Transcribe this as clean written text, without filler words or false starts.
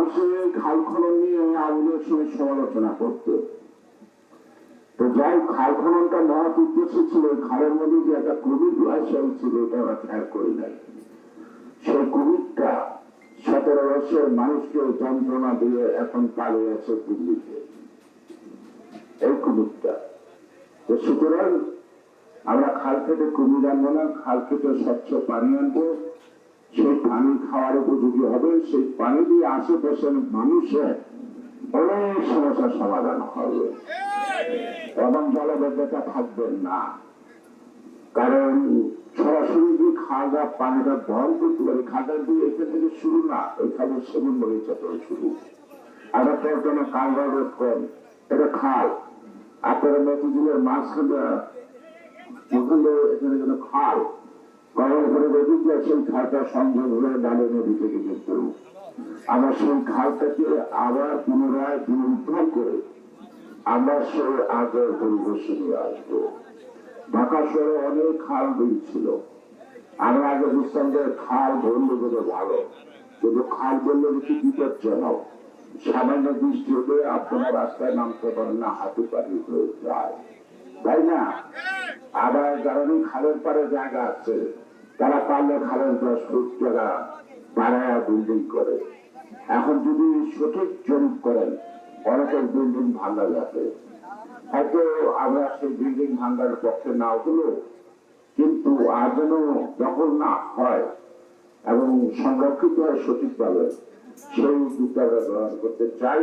মানুষে খাল খনন নিয়ে আগুনের সঙ্গে সমালোচনা করতো। তো যাই খাল খননটা মহৎ উদ্দেশ্য ছিল, খালের মধ্যে যে একটা কোভিড লাইসেন্স ছিল এটা আমরা খেয়াল করি নাই। সেই কোভিডটা 17 বছর মানুষকে যন্ত্রণা দিয়ে এখন পালিয়ে আছে দিল্লিতে, এই কোভিডটা। তো সুতরাং আমরা খাল কেটে কুমির আনবো না, খাল কেটে স্বচ্ছ পানি আনবো, সেই পানি খাওয়ার উপযোগী হবে, সেই পানি দিয়ে আশেপাশের মানুষের অনেক সমস্যার সমাধান হবে এবং জলবদ্ধতা থাকবেন না। কারণ সরাসরি যে খালটা পানিটা বহন করতে পারে, খালটা দিয়ে এখান থেকে শুরু না, ওই খালের সেগুন বগিচা থেকে শুরু। আমরা প্রয়োজনে কালবা রোধ করেন, এটা খাল। আপনারা নদীগুলোর মাঝখানে এখানে যেন খাল গরম করে নদীতে সেই খালটা সংযোগ হয়ে ডালে নদী থেকে কিন্তু আমরা সেই খালটাকে আবার পুনরায় পুনরুদ্ধার করে আমরা সেই আগের পরিবেশে নিয়ে আসবো। ঢাকা শহরে অনেক খাল ছিল, আমরা আগে বুঝতাম যে খাল বললে বলে ভালো, কিন্তু খাল বললে বেশি বিপজ্জনক। সামান্য বৃষ্টি হলে আপনারা রাস্তায় নামতে পারেন না, হাতে পানি হয়ে যায়, তাই না? আবার যারা খালের পাড়ে জায়গা আছে তারা পারলে খালের 10 ফুট জায়গা বাড়ায় বিল্ডিং করে। এখন যদি সঠিক জরিপ করেন অনেকের বিল্ডিং ভাঙা যাবে। হয়তো আমরা সেই বিল্ডিং ভাঙার পক্ষে না হলো, কিন্তু আর যেন দখল না হয় এবং সংরক্ষিত হয় সঠিকভাবে, সেই উদ্যোগটা গ্রহণ করতে চাই।